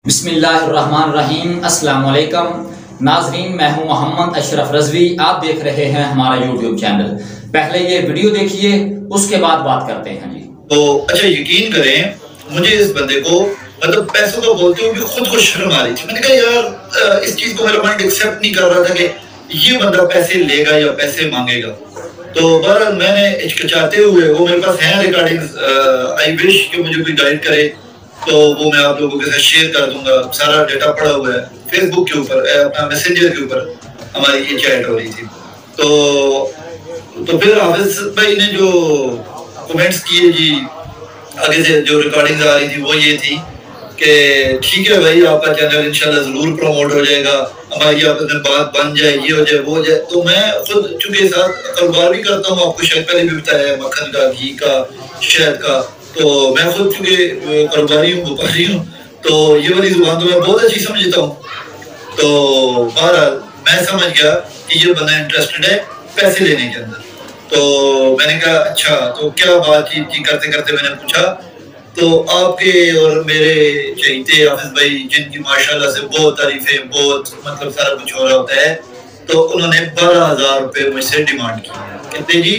بسم اللہ الرحمن الرحیم۔ السلام علیکم ناظرین، میں ہوں محمد اشرف رضوی، آپ دیکھ رہے ہیں ہمارا یوٹیوب چینل۔ پہلے یہ ویڈیو دیکھیے، اس کے بعد بات کرتے ہیں۔ جی تو اچھا یقین کریں، مجھے اس بندے کو مطلب پیسوں کو بولتے ہوئے خود کو شرم آ رہی تھی۔ میں نے کہا یار اس چیز کو میرا مائنڈ ایکسیپٹ نہیں کر رہا تھا کہ یہ بندہ پیسے لے گا یا پیسے مانگے گا۔ تو بہرحال میں نے ہچکچاتے ہوئے، وہ میرے پاس ہیں ریکارڈنگز، آئی وش کہ مجھے کوئی گائیڈ کرے تو وہ میں آپ لوگوں کے ساتھ شیئر کر دوں گا۔ سارا ڈیٹا پڑا ہوا ہے فیس بک کے اوپر، اپنا میسنجر کے اوپر ہماری یہ چیٹ ہو رہی تھی۔ تو پھر حافظ بھائی نے جو کومنٹس کیے، جی آگے سے جو ریکارڈنگ آ رہی تھی وہ یہ تھی کہ ٹھیک ہے بھائی، آپ کا چینل انشاءاللہ ضرور پروموٹ ہو جائے گا، ہماری آپ میں بات بن جائے، یہ ہو جائے وہ ہو جائے۔ تو میں خود چونکہ ساتھ کاروبار بھی کرتا ہوں، آپ کو شاید پہلے بھی بتایا، مکھن کا، گھی کا، شہد کا، تو میں خود چونکہ کاروباری ہوں، وپاری ہوں، تو یہ والی زبان تو میں بہت اچھی سمجھتا ہوں۔ تو بہرحال میں سمجھ گیا کہ یہ بندہ انٹرسٹڈ ہے پیسے لینے کے اندر۔ تو میں نے کہا اچھا، تو کیا بات چیت کی کرتے کرتے میں نے پوچھا، تو آپ کے اور میرے چہیتے حافظ بھائی، جن کی ماشاءاللہ سے بہت تعریفیں، بہت مطلب سارا کچھ ہو رہا ہوتا ہے، تو انہوں نے 12,000 روپے مجھ سے ڈیمانڈ کی۔ کہتے جی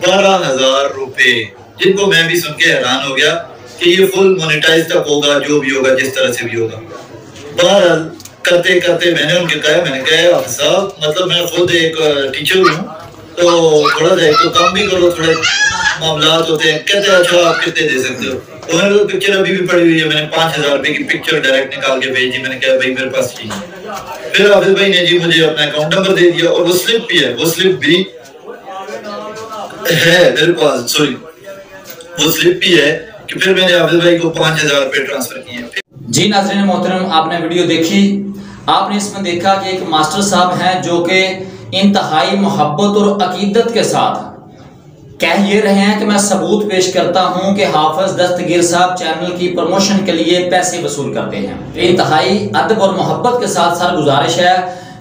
12,000 روپے، جن کو میں بھی سن کے حیران ہو گیا کہ یہ فل مونیٹائز تک ہوگا، جو بھی ہوگا، جس طرح سے بھی ہوگا۔ بہرحال کرتے کرتے میں نے ان کے کہا، میں نے کہا حافظ صاحب، مطلب میں خود ایک ٹیچر ہوں، تو تھوڑا سا تو کام بھی کرو، تھوڑے معاملات ہوتے ہیں۔ کہتے ہیں اچھا آپ کتنے دے سکتے ہو؟ تو میں نے پکچر ابھی بھی پڑی ہوئی ہے، میں نے 5,000 روپے کی پکچر ڈائریکٹ نکال کے بھیجی۔ میں نے کہا بھائی میرے پاس چاہیے۔ پھر حافظ بھائی نے جی مجھے اپنا اکاؤنٹ نمبر دے دیا، اور وہ سلپ بھی ہے، وہ سلپ بھی ہے میرے پاس، سوری وہ سلپ بھی ہے کہ پھر میں نے حافظ بھائی کو 5,000 روپے ٹرانسفر کیے۔ جی ناظرین محترم، آپ نے ویڈیو دیکھی، آپ نے اس میں دیکھا کہ ایک ماسٹر صاحب ہیں جو کہ انتہائی محبت اور عقیدت کے ساتھ کہہ یہ رہے ہیں کہ میں ثبوت پیش کرتا ہوں کہ حافظ دستگیر صاحب چینل کی پروموشن کے لیے پیسے وصول کرتے ہیں۔ انتہائی ادب اور محبت کے ساتھ سر گزارش ہے۔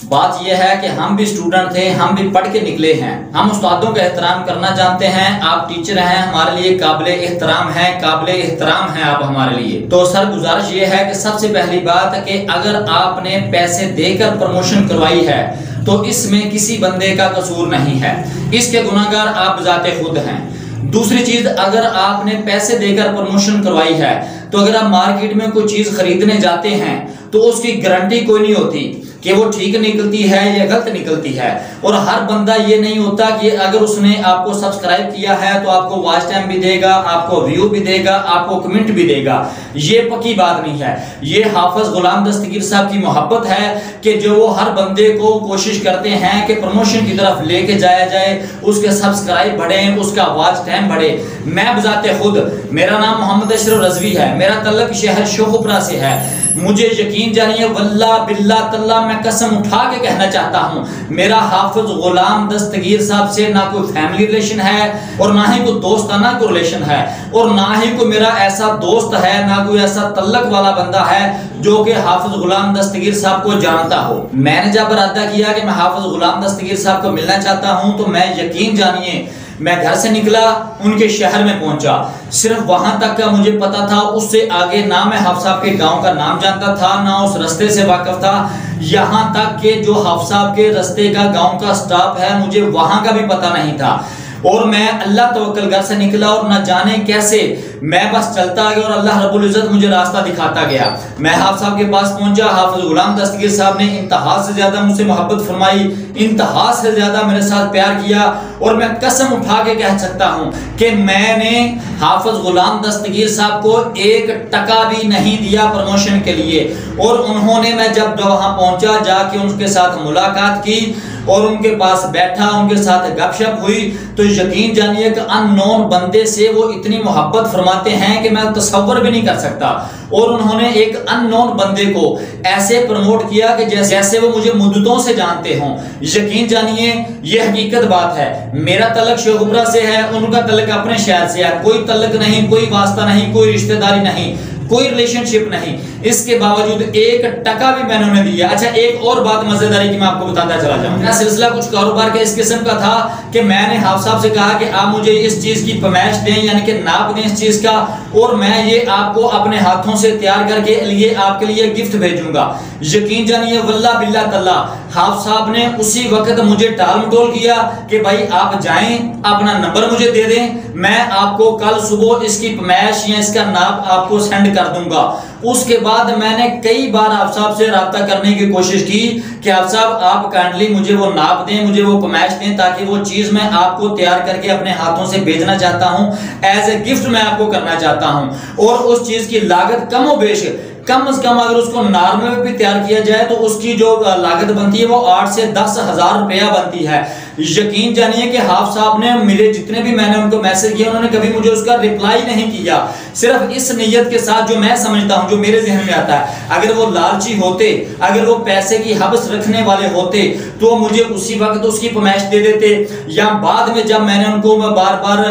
بات یہ ہے کہ ہم بھی سٹوڈنٹ تھے، ہم بھی پڑھ کے نکلے ہیں، ہم استادوں کا احترام کرنا جانتے ہیں۔ آپ ٹیچر ہیں، ہمارے لیے قابل احترام ہیں، قابل احترام ہیں آپ ہمارے لیے۔ تو سر گزارش یہ ہے کہ سب سے پہلی بات کہ اگر آپ نے پیسے دے کر پروموشن کروائی ہے تو اس میں کسی بندے کا قصور نہیں ہے، اس کے گناہگار آپ بذات خود ہیں۔ دوسری چیز، اگر آپ نے پیسے دے کر پروموشن کروائی ہے تو اگر آپ مارکیٹ میں کوئی چیز خریدنے جاتے ہیں تو اس کی گارنٹی کوئی نہیں ہوتی کہ وہ ٹھیک نکلتی ہے یا غلط نکلتی ہے، اور ہر بندہ یہ نہیں ہوتا کہ اگر اس نے آپ کو سبسکرائب کیا ہے تو آپ کو واچ ٹائم بھی دے گا، آپ کو ویو بھی دے گا، آپ کو کمنٹ بھی دے گا۔ یہ پکی بات نہیں ہے۔ یہ حافظ غلام دستگیر صاحب کی محبت ہے کہ جو وہ ہر بندے کو کوشش کرتے ہیں کہ پروموشن کی طرف لے کے جایا جائے، اس کے سبسکرائب بڑھیں، اس کا واچ ٹائم بڑھے۔ میں بذات خود، میرا نام محمد اشرف رضوی ہے، میرا تعلق شہر شوخپرا سے ہے۔ مجھے یقین جانیے، واللہ باللہ تاللہ میں قسم اٹھا کے کہنا چاہتا ہوں، میرا حافظ غلام دستگیر صاحب سے نہ کوئی فیملی ریلیشن ہے، اور نہ ہی کوئی دوستانہ کوئی ریلیشن ہے، اور نہ ہی کوئی میرا ایسا دوست ہے، نہ کوئی ایسا تعلق والا بندہ ہے جو کہ حافظ غلام دستگیر صاحب کو جانتا ہو۔ میں نے جب ارادہ کیا کہ میں حافظ غلام دستگیر صاحب کو ملنا چاہتا ہوں تو میں یقین جانیے میں گھر سے نکلا، ان کے شہر میں پہنچا، صرف وہاں تک کا مجھے پتا تھا، اس سے آگے نہ میں حافظ صاحب کے گاؤں کا نام جانتا تھا، نہ اس رستے سے واقف تھا، یہاں تک کہ جو حافظ صاحب کے رستے کا گاؤں کا سٹاپ ہے مجھے وہاں کا بھی پتا نہیں تھا۔ اور میں اللہ توکل گھر سے نکلا، اور نہ جانے کیسے میں بس چلتا گیا اور اللہ رب العزت مجھے راستہ دکھاتا گیا۔ میں حافظ صاحب کے پاس پہنچا، حافظ غلام دستگیر صاحب نے انتہا سے زیادہ مجھ سے محبت فرمائی، انتہا سے زیادہ میرے ساتھ پیار کیا، اور میں قسم اٹھا کے کہہ سکتا ہوں کہ میں نے حافظ غلام دستگیر صاحب کو 1 ٹکا بھی نہیں دیا پروموشن کے لیے۔ اور انہوں نے، میں جب وہاں پہنچا، جا کے ان کے ساتھ ملاقات کی اور ان کے پاس بیٹھا، ان کے ساتھ گپ شپ ہوئی، تو یقین جانیے کہ ان نون بندے سے وہ اتنی محبت فرماتے ہیں کہ میں تصور بھی نہیں کر سکتا۔ اور انہوں نے ایک ان نون بندے کو ایسے پروموٹ کیا کہ جیسے وہ مجھے مدتوں سے جانتے ہوں۔ یقین جانیے یہ حقیقت بات ہے۔ میرا تعلق شوخپرا سے ہے، ان کا تعلق اپنے شہر سے ہے، کوئی تعلق نہیں، کوئی واسطہ نہیں، کوئی رشتہ داری نہیں۔ کوئی ریلیشنشپ نہیں، اس کے باوجود 1 ٹکا بھی میں نے انہیں دیا۔ اچھا ایک اور بات مزیداری کی میں آپ کو بتاتا چلا جاؤں، میرا سلسلہ کچھ کاروبار کا اس قسم کا تھا کہ میں نے حافظ صاحب سے کہا کہ آپ مجھے اس چیز کی پیمائش دیں، یعنی کہ ناپ دیں اس چیز کا، اور میں یہ آپ کو اپنے ہاتھوں سے تیار کر کے لیے آپ کے لیے گفٹ بھیجوں گا۔ یقین جانیے واللہ باللہ تعالیٰ حافظ صاحب نے اسی وقت مجھے ٹال مٹول کیا کہ بھائی آپ جائیں اپنا نمبر مجھے دے دیں، میں آپ کو کل صبح اس کی پیمائش یا اس کا ناپ آپ کو سینڈ کر دوں گا۔ اس کے بعد میں نے کئی بار حافظ صاحب سے رابطہ کرنے کی کوشش کی کہ حافظ صاحب آپ کائنڈلی مجھے وہ ناپ دیں، مجھے وہ پیمائش دیں، تاکہ وہ چیز میں آپ کو تیار کر کے اپنے ہاتھوں سے بھیجنا چاہتا ہوں، ایز اے گفٹ میں آپ کو کرنا چاہتا ہوں، اور اس چیز کی لاگت کم و بیش کم از کم اگر اس کو نارمل میں بھی تیار کیا جائے تو اس کی جو لاگت بنتی ہے وہ 8 سے 10 ہزار روپیہ بنتی ہے۔ یقین جانیے کہ حافظ صاحب نے میرے جتنے بھی میں نے ان کو میسج کیا انہوں نے کبھی مجھے اس کا ریپلائی نہیں کیا، صرف اس نیت کے ساتھ جو میں سمجھتا ہوں، جو میرے ذہن میں آتا ہے، اگر وہ لالچی ہوتے، اگر وہ پیسے کی حبس رکھنے والے ہوتے تو مجھے اسی وقت اس کی پیمائش دے دیتے، یا بعد میں جب میں نے ان کو بار بار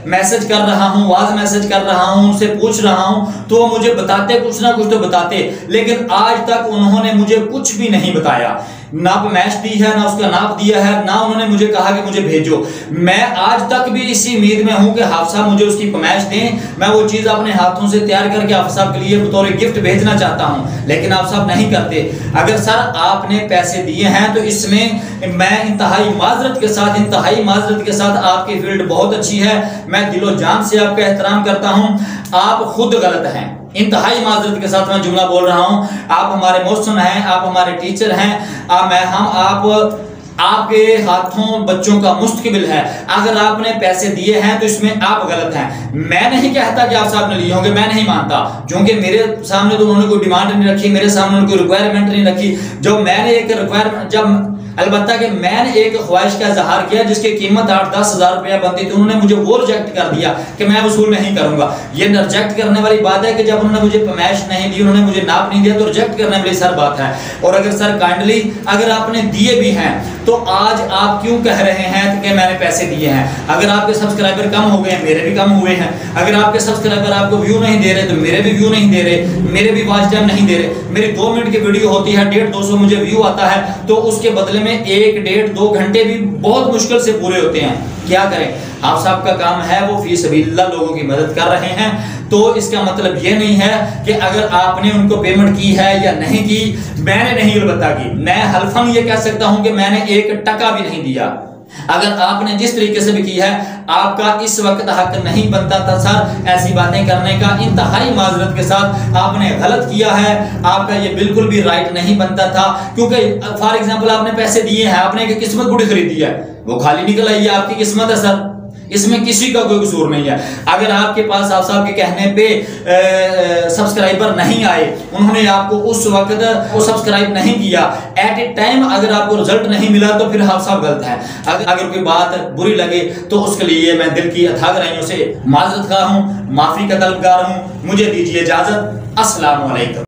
میسج کر رہا ہوں، واز میسج کر رہا ہوں، ان سے پوچھ رہا ہوں تو وہ مجھے بتاتے کچھ نہ کچھ تو بتاتے، لیکن آج تک انہوں نے مجھے کچھ بھی نہیں بتایا، نہ پیمائش دی ہے، نہ اس کا ناپ دیا ہے، نہ انہوں نے مجھے کہا کہ مجھے بھیجو۔ میں آج تک بھی اسی امید میں ہوں کہ حافظ صاحب مجھے اس کی پیمائش دیں، میں وہ چیز اپنے ہاتھوں سے تیار کر کے حافظ صاحب کے لیے بطور گفٹ بھیجنا چاہتا ہوں، لیکن حافظ صاحب نہیں کرتے۔ اگر سر آپ نے پیسے دیے ہیں تو اس میں میں انتہائی معذرت کے ساتھ آپ کی فیلڈ بہت اچھی ہے، میں دل و جان سے آپ کا احترام کرتا ہوں، آپ خود غلط ہیں، انتہائی معذرت کے ساتھ میں جملہ بول رہا ہوں، آپ ہمارے محسن ہیں، آپ ہمارے ٹیچر ہیں، آپ کے ہاتھوں بچوں کا مستقبل ہے، اگر آپ نے پیسے دیے ہیں تو اس میں آپ غلط ہیں۔ میں نہیں کہتا کہ آپ صاحب نے لیے ہوں گے، میں نہیں مانتا، کیونکہ میرے سامنے تو انہوں نے کوئی ڈیمانڈ نہیں رکھی، میرے سامنے کوئی ریکوائرمنٹ نہیں رکھی، البتہ کہ میں نے ایک خواہش کا اظہار کیا جس کی قیمت 8-10 ہزار روپیہ بنتی تھی، انہوں نے مجھے وہ ریجیکٹ کر دیا کہ میں وصول نہیں کروں گا۔ یہ ریجیکٹ کرنے والی بات ہے کہ جب انہوں نے مجھے پیمائش نہیں دی، انہوں نے مجھے ناپ نہیں دیا، تو ریجیکٹ کرنے والی سر بات ہے۔ اور اگر سر کائنڈلی اگر آپ نے دیے بھی ہیں تو آج آپ کیوں کہہ رہے ہیں کہ میں نے پیسے دیے ہیں؟ اگر آپ کے سبسکرائبر کم ہو گئے ہیں، میرے بھی کم ہوئے ہیں، اگر آپ کے سبسکرائبر آپ کو ویو نہیں دے رہے تو میرے بھی ویو نہیں دے رہے، میرے بھی واچ ٹائم نہیں دے رہے، میری 2 منٹ کی ویڈیو ہوتی ہے 150-200 مجھے ویو آتا ہے، تو اس کے بدلے میں 1-1.5-2 گھنٹے بھی بہت مشکل سے پورے ہوتے ہیں، کیا کریں؟ آپ صاحب کا کام ہے وہ فی سبیل اللہ لوگوں کی مدد کر رہے ہیں، تو اس کا مطلب یہ نہیں ہے کہ اگر آپ نے ان کو پیمنٹ کی ہے یا نہیں کی، میں نے نہیں البتہ کی، میں حلفاً یہ کہہ سکتا ہوں کہ میں نے 1 ٹکا بھی نہیں دیا۔ اگر آپ نے جس طریقے سے بھی کی ہے، آپ کا اس وقت حق نہیں بنتا تھا سر ایسی باتیں کرنے کا، انتہائی معذرت کے ساتھ آپ نے غلط کیا ہے، آپ کا یہ بالکل بھی رائٹ نہیں بنتا تھا، کیونکہ فار ایگزامپل آپ نے پیسے دیے ہیں، آپ نے ایک قسمت گڑی خریدی ہے، وہ خالی نکل آئی ہے، آپ کی قسمت ہے سر، اس میں کسی کا کوئی قصور نہیں ہے۔ اگر آپ کے پاس آپ صاحب کے کہنے پہ سبسکرائبر نہیں آئے، انہوں نے آپ کو اس وقت وہ سبسکرائب نہیں کیا، ایٹ اے ٹائم اگر آپ کو رزلٹ نہیں ملا تو پھر آپ صاحب غلط ہے۔ اگر کوئی بات بری لگے تو اس کے لیے میں دل کی اتھاہ گہرائیوں سے معذرت خواہ ہوں، معافی کا طلبگار ہوں، مجھے دیجیے اجازت، السلام علیکم۔